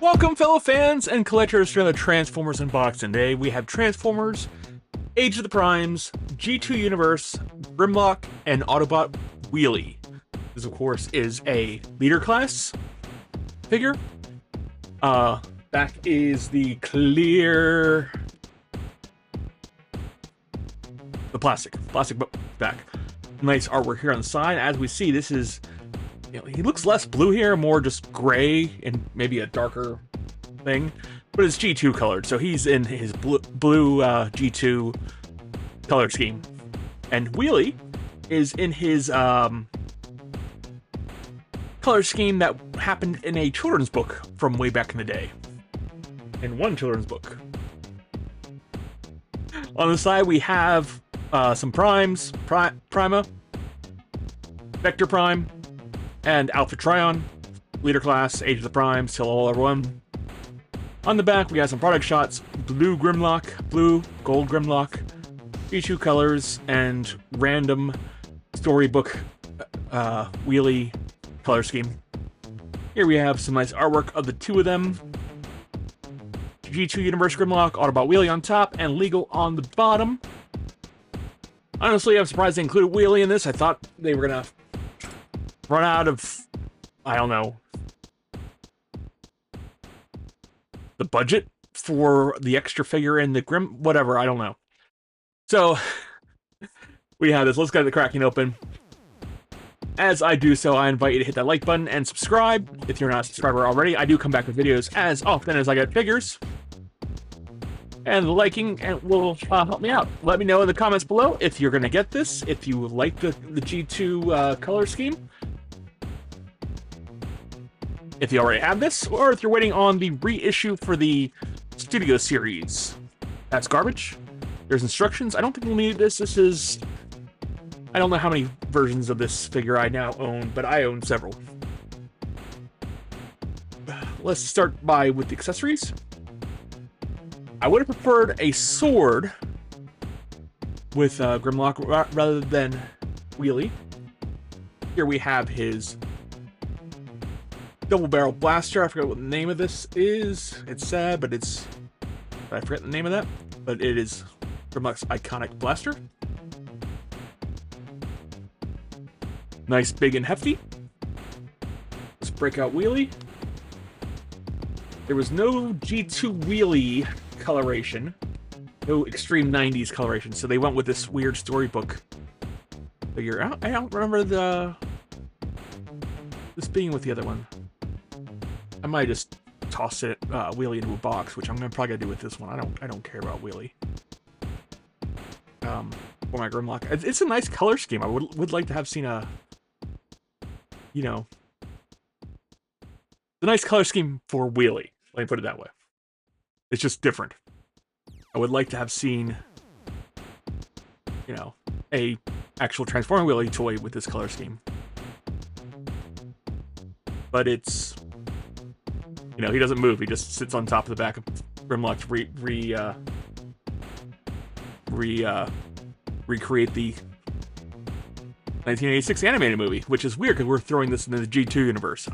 Welcome, fellow fans and collectors, to another Transformers unboxing. Today we have Transformers, Age of the Primes, G2 Universe, Grimlock, and Autobot Wheelie. This, of course, is a leader class figure. Back is the clear... the plastic back. Nice artwork here on the side. As we see, this is... he looks less blue here, more just gray and maybe a darker thing. But it's G2 colored, so he's in his blue G2 color scheme. And Wheelie is in his color scheme that happened in a children's book from way back in the day. In one children's book. On the side we have some primes, Prima, Vector Prime, and Alpha Trion, leader class, Age of the Primes, till all everyone. On the back, we have some product shots: blue Grimlock, blue, gold Grimlock, G2 colors, and random storybook Wheelie color scheme. Here we have some nice artwork of the two of them. G2 Universe Grimlock, Autobot Wheelie on top, and Legal on the bottom. Honestly, I'm surprised they included Wheelie in this. I thought they were gonna run out of, I don't know, the budget for the extra figure in the whatever, I don't know. So, we have this. Let's get the cracking open. As I do so, I invite you to hit that like button and subscribe if you're not a subscriber already. I do come back with videos as often as I get figures. And the liking will help me out. Let me know in the comments below if you're going to get this, if you like the G2 color scheme, if you already have this, or if you're waiting on the reissue for the Studio Series. That's garbage. There's instructions. I don't think we'll need this. This is... I don't know how many versions of this figure I now own, but I own several. Let's start with the accessories. I would have preferred a sword with Grimlock rather than Wheelie. Here we have his double barrel blaster. I forgot what the name of this is. It's sad, but I forget the name of that. But it is Grimlock's iconic blaster. Nice, big, and hefty. Let's break out Wheelie. There was no G2 Wheelie coloration. No extreme 90s coloration, so they went with this weird storybook figure. I don't remember this being with the other one. I might just toss it Wheelie into a box, which I'm probably gonna do with this one. I don't care about Wheelie. For my Grimlock, it's a nice color scheme. I would like to have seen a, you know, the nice color scheme for Wheelie. Let me put it that way. It's just different. I would like to have seen, you know, a actual Transforming Wheelie toy with this color scheme. But it's, you know, he doesn't move. He just sits on top of the back of Grimlock to recreate the 1986 animated movie, which is weird because we're throwing this into the G2 universe.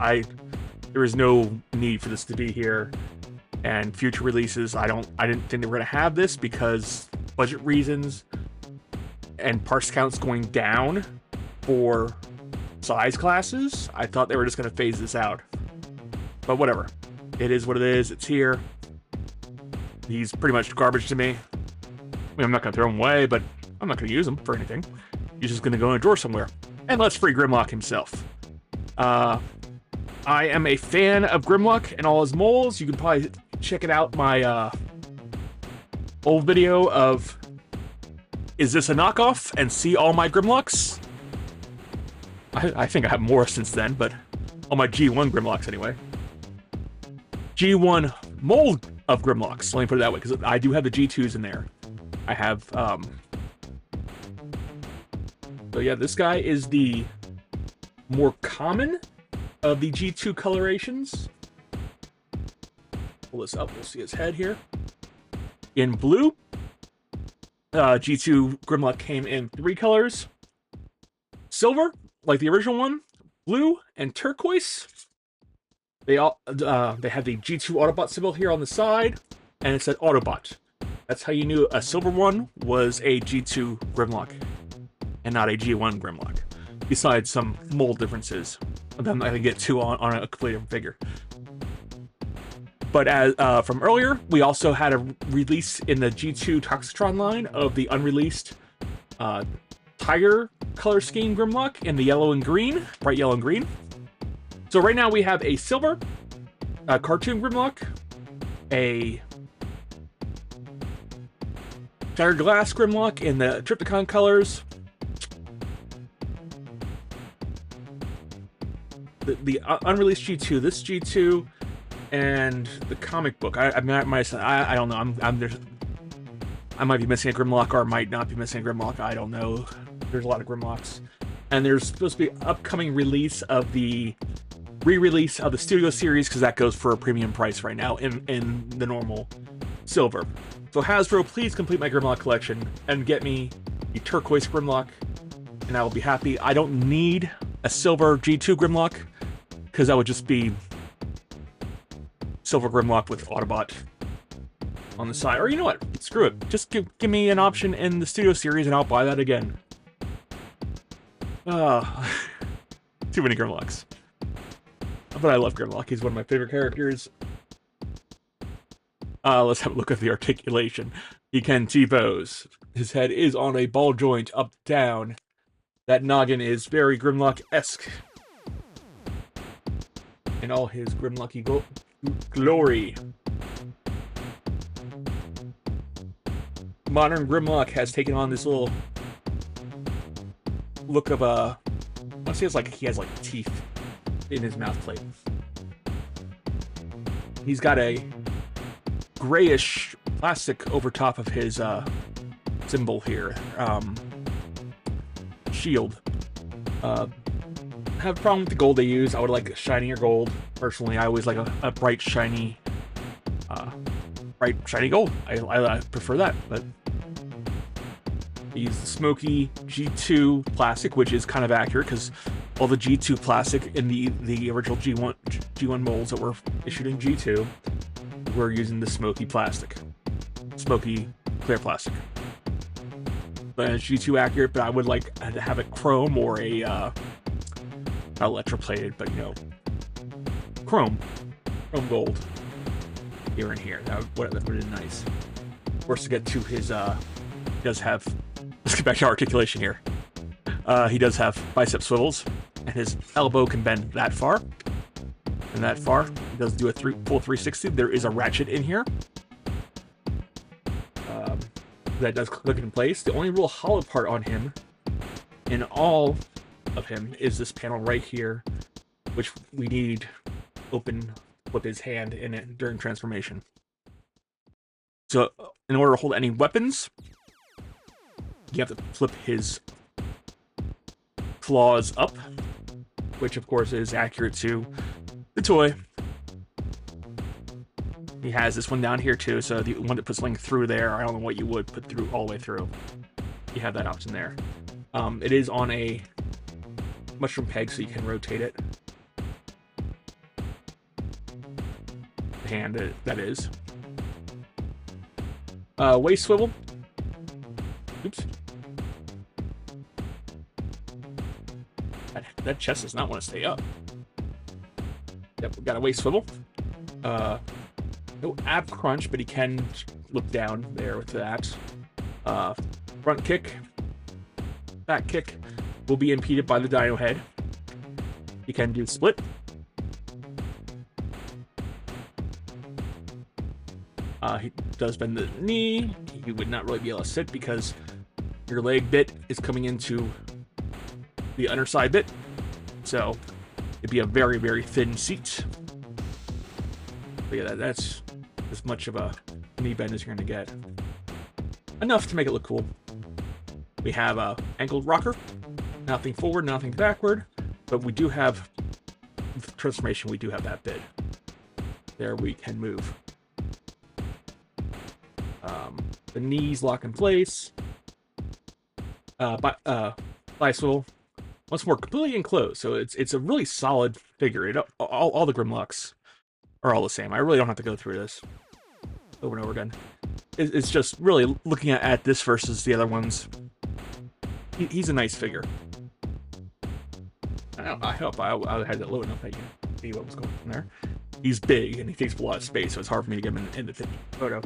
There is no need for this to be here. And future releases, I didn't think they were gonna have this because budget reasons and parts counts going down for size classes. I thought they were just gonna phase this out. But whatever. It is what it is. It's here. He's pretty much garbage to me. I mean, I'm not gonna throw him away, but I'm not gonna use him for anything. He's just gonna go in a drawer somewhere. And let's free Grimlock himself. I am a fan of Grimlock and all his moles. You can probably check it out, my old video of is this a knockoff, and see all my Grimlocks. I think I have more since then, but all my G1 Grimlocks anyway. G1 mold of Grimlocks, let me put it that way, because I do have the G2s in there. I have, so yeah, this guy is the more common of the G2 colorations. Pull this up, we'll see his head here. In blue, G2 Grimlock came in 3 colors. Silver, like the original one, blue, and turquoise. They have the G2 Autobot symbol here on the side, and it said Autobot. That's how you knew a silver one was a G2 Grimlock, and not a G1 Grimlock. Besides some mold differences, then I can get to on a completely different figure. But as from earlier, we also had a release in the G2 Toxitron line of the unreleased Tiger color scheme Grimlock in the yellow and green, bright yellow and green. So right now we have a silver cartoon Grimlock, a Shattered Glass Grimlock in the Trypticon colors, the unreleased G2, this G2, and the comic book. I don't know. I might be missing a Grimlock, or I might not be missing a Grimlock. I don't know. There's a lot of Grimlocks, and there's supposed to be an upcoming release of the re-release of the Studio Series, because that goes for a premium price right now in the normal silver. So Hasbro, please complete my Grimlock collection and get me the turquoise Grimlock, and I will be happy. I don't need a silver G2 Grimlock, because that would just be silver Grimlock with Autobot on the side. Or you know what? Screw it. Just give me an option in the Studio Series, and I'll buy that again. Too many Grimlocks. But I love Grimlock. He's one of my favorite characters. Let's have a look at the articulation. He can T-pose. His head is on a ball joint, up, down. That noggin is very Grimlock-esque. In all his Grimlocky glory. Modern Grimlock has taken on this little look of I want to say it's like he has like teeth in his mouth plate. He's got a grayish plastic over top of his symbol here. Shield. Have a problem with the gold they use. I would like shinier gold. Personally, I always like a bright, shiny gold. I prefer that, but use the smoky G2 plastic, which is kind of accurate because all the G2 plastic in the original G1 molds that were issued in G2 were using the smoky plastic, smoky clear plastic. But it's G2 accurate, but I would like to have it chrome or a not electroplated, but you know, chrome gold here and here. That would have been nice. Of course, to get to his he does have. Let's get back to articulation here. He does have bicep swivels, and his elbow can bend that far and that far. He does do a full 360. There is a ratchet in here that does click in place. The only real hollow part on him, in all of him, is this panel right here, which we need open flip his hand in it during transformation. So in order to hold any weapons, you have to flip his claws up, which of course is accurate to the toy. He has this one down here too, so the one that puts Link through there, I don't know what you would put through all the way through. You have that option there. It is on a mushroom peg, so you can rotate it. The hand, that is. Waist swivel. Oops. That chest does not want to stay up. Yep, we got a waist swivel. No ab crunch, but he can look down there with that. Front kick, back kick will be impeded by the Dino head. He can do split. He does bend the knee. He would not really be able to sit because your leg bit is coming into the underside bit. So it'd be a very, very thin seat. But yeah, that's as much of a knee bend as you're going to get. Enough to make it look cool. We have a angled rocker. Nothing forward, nothing backward. But we do have the transformation. We do have that bit. There we can move. The knees lock in place. Bi swivel. once more completely enclosed. So it's a really solid figure. All the Grimlocks are all the same. I really don't have to go through this over and over again. It's just really looking at this versus the other ones. He's a nice figure. I hope I had that low enough that you can see what was going on there. He's big and he takes a lot of space, so it's hard for me to get him in the photo.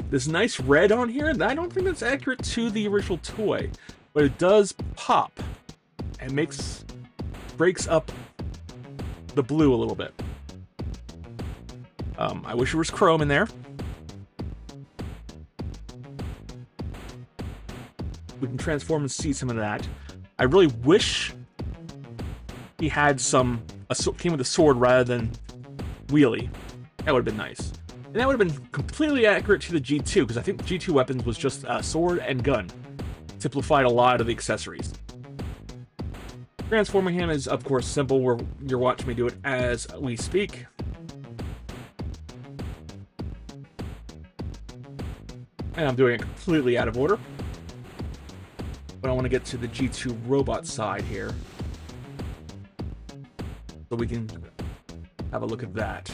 This nice red on here, I don't think that's accurate to the original toy, but it does pop and breaks up the blue a little bit. I wish there was chrome in there. We can transform and see some of that. I really wish he had came with a sword rather than wheelie. That would have been nice. And that would have been completely accurate to the G2, because I think the G2 weapons was just a sword and gun. Simplified a lot of the accessories. Transforming him is, of course, simple. You're watching me do it as we speak. And I'm doing it completely out of order. But I want to get to the G2 robot side here, so we can have a look at that.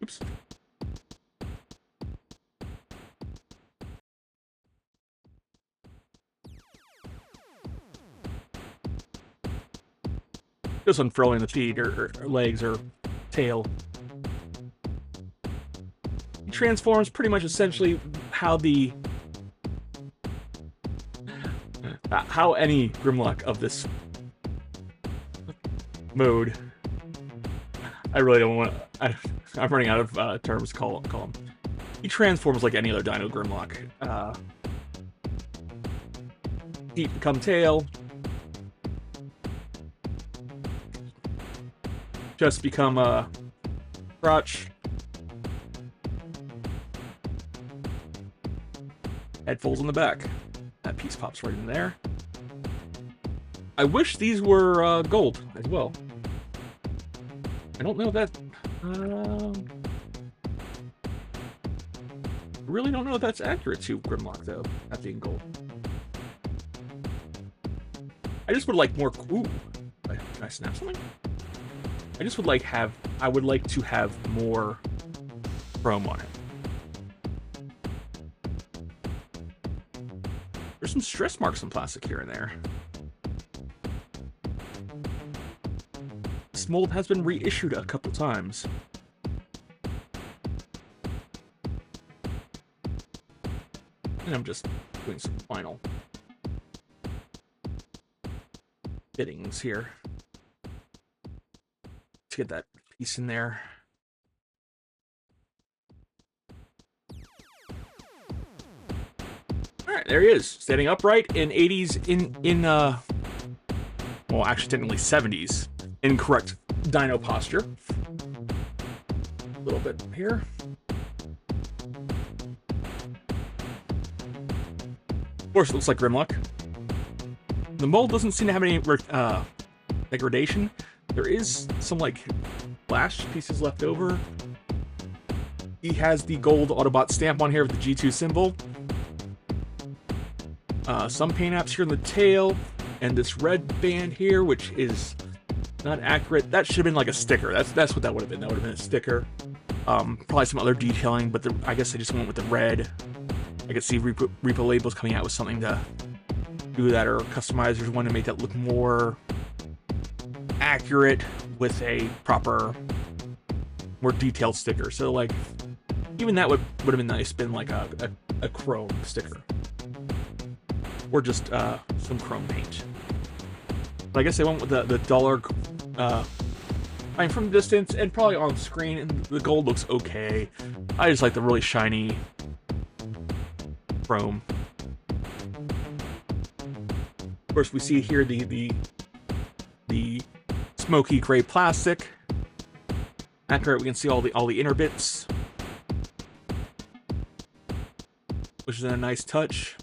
Oops. Just unfurling the feet or legs or tail. He transforms pretty much essentially how any Grimlock of this mode. I really don't want to. I'm running out of terms to call him. He transforms like any other Dino Grimlock. Feet become tail. Just become a crotch. Head folds on the back. That piece pops right in there. I wish these were gold as well. I don't know if that. Really don't know if that's accurate to Grimlock though, that being gold. I just would like more. Ooh, can I snap something? I just would like I would like to have more chrome on it. There's some stress marks on plastic here and there. This mold has been reissued a couple times. And I'm just doing some final fittings here to get that piece in there. All right, there he is, standing upright in 80s well, actually technically 70s incorrect Dino posture. A little bit here. Of course, it looks like Grimlock. The mold doesn't seem to have any degradation. There is some like flash pieces left over. He has the gold Autobot stamp on here with the G2 symbol. Some paint apps here in the tail, and this red band here, which is not accurate. That should have been like a sticker. That's what that would have been. That would have been a sticker. Probably some other detailing, but I guess they just went with the red. I could see Repo Labels coming out with something to do that, or customizers want to make that look more accurate with a proper, more detailed sticker. So like, even that would have been nice, been like a chrome sticker, or just some chrome paint. But I guess they went with the duller. I mean, from the distance and probably on screen, and the gold looks okay. I just like the really shiny chrome. Of course, we see here the smoky gray plastic. Accurate. We can see all the inner bits, which is a nice touch.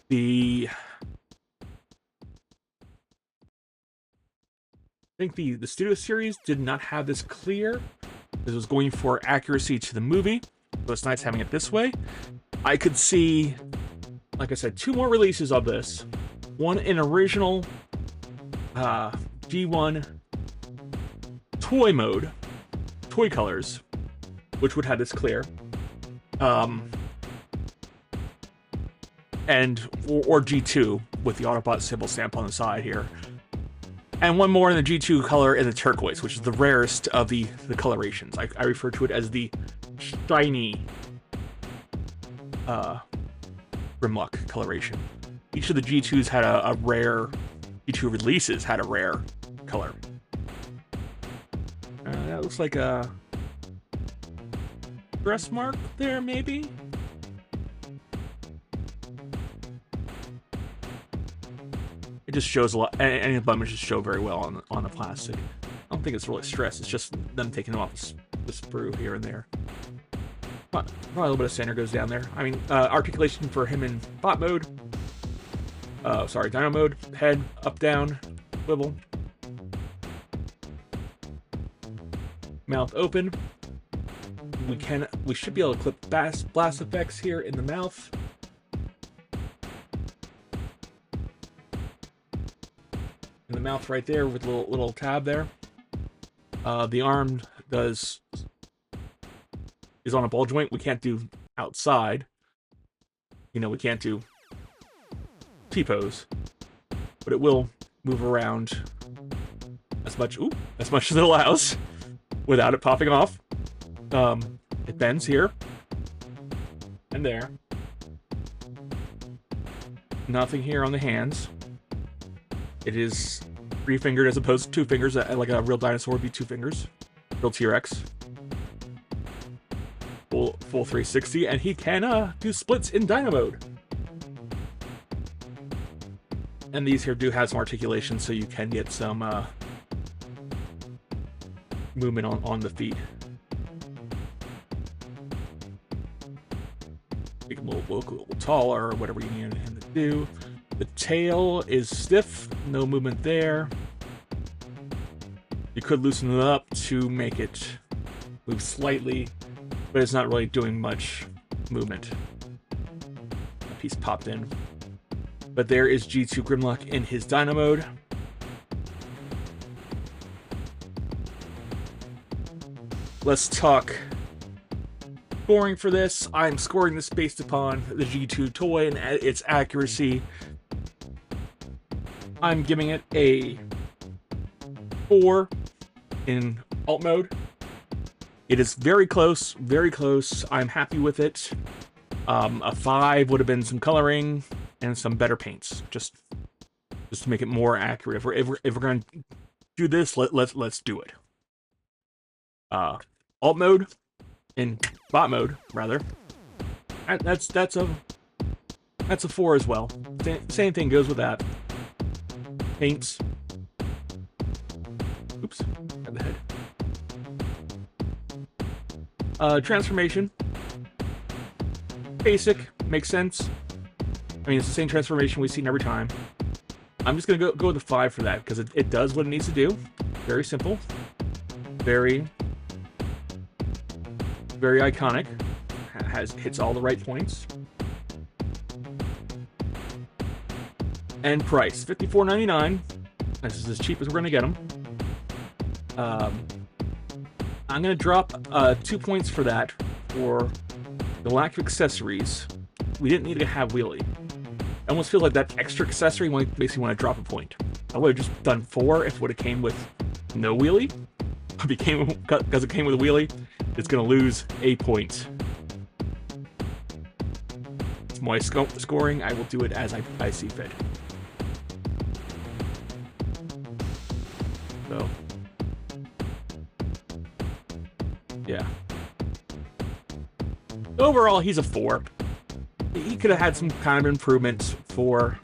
The think the Studio Series did not have this clear. This was going for accuracy to the movie, so it's nice having it this way. I could see, like I said, 2 more releases of this. One in original G1 toy mode, toy colors, which would have this clear. And or G2 with the Autobot symbol stamp on the side here. And one more in the G2 color in the turquoise, which is the rarest of the colorations. I refer to it as the shiny Grimlock coloration. Each of the G2s had a rare, G2 releases had a rare color. That looks like a dress mark there, maybe? It just shows a lot, any of them just show very well on the plastic. I don't think it's really stress, it's just them taking off the sprue here and there. But probably a little bit of center goes down there. I mean, articulation for him in bot mode. Sorry, Dino mode. Head, up, down, swivel. Mouth open. We should be able to clip blast effects here in the mouth. In the mouth right there with a little tab there. The arm is on a ball joint. We can't do outside. You know, we can't do T-pose, but it will move around as much as it allows without it popping off. It bends here and there. Nothing here on the hands. It is 3-fingered as opposed to 2 fingers, like a real dinosaur would be 2 fingers. Real T-Rex. Full 360, and he can do splits in Dino mode. And these here do have some articulation, so you can get some movement on the feet. Make him a little taller, or whatever you need him to do. The tail is stiff, no movement there. You could loosen it up to make it move slightly, but it's not really doing much movement. A piece popped in. But there is G2 Grimlock in his Dino mode. Let's talk scoring for this. I'm scoring this based upon the G2 toy and its accuracy. I'm giving it a 4 in alt mode. It is very close, very close. I'm happy with it. A 5 would have been some coloring and some better paints, just to make it more accurate. If we're going to do this, let's do it. Alt mode in bot mode rather. That's a 4 as well. Same thing goes with that. Paints. Oops, got the head. Transformation. Basic, makes sense. I mean, it's the same transformation we've seen every time. I'm just gonna go with a 5 for that, because it does what it needs to do. Very simple. Very iconic. Hits all the right points. And price, $54.99. This is as cheap as we're gonna get them. I'm gonna drop 2 points for that for the lack of accessories. We didn't need to have wheelie. I almost feel like that extra accessory makes me want to drop a point. I would have just done 4 if it would have came with no wheelie. Because it came with a wheelie, it's going to lose a point. It's my scoring. I will do it as I see fit. So, yeah. Overall, he's a 4. He could have had some kind of improvements for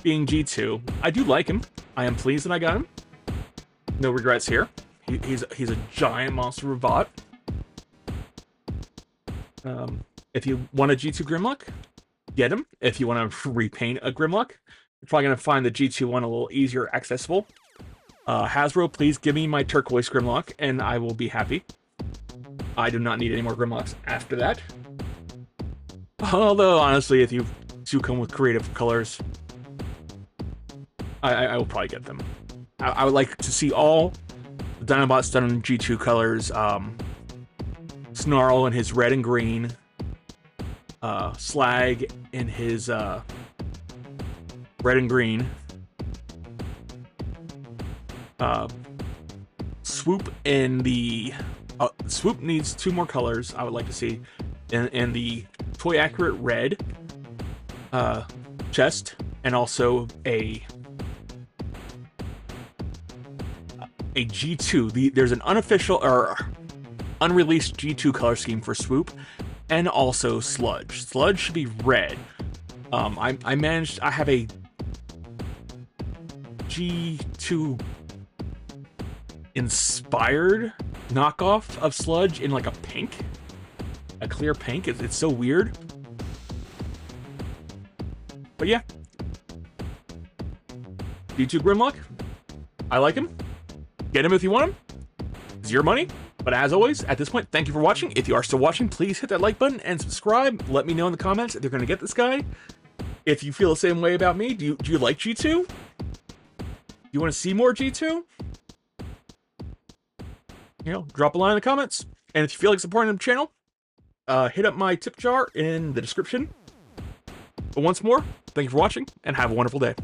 being G2. I do like him. I am pleased that I got him. No regrets here. He's a giant monster robot. If you want a G2 Grimlock, get him. If you want to repaint a Grimlock, you're probably going to find the G2 one a little easier accessible. Hasbro, please give me my turquoise Grimlock, and I will be happy. I do not need any more Grimlocks after that. Although, honestly, if you do come with creative colors, I will probably get them. I would like to see all the Dinobots done in G2 colors. Snarl in his red and green. Slag in his red and green. Swoop in the... Swoop needs 2 more colors, I would like to see. In the Toy Accurate red chest, and also a G2. There's an unofficial or unreleased G2 color scheme for Swoop, and also Sludge. Sludge should be red. I have a G2 inspired knockoff of Sludge in like a pink, a clear pink. It's so weird, but yeah. G2 Grimlock, I like him. Get him if you want him. It's your money. But as always, at this point, thank you for watching. If you are still watching, please hit that like button and subscribe. Let me know in the comments if you're going to get this guy. If you feel the same way about me, do you like G2? Do you want to see more G2? Drop a line in the comments. And if you feel like supporting the channel, hit up my tip jar in the description. But once more, thank you for watching, and have a wonderful day.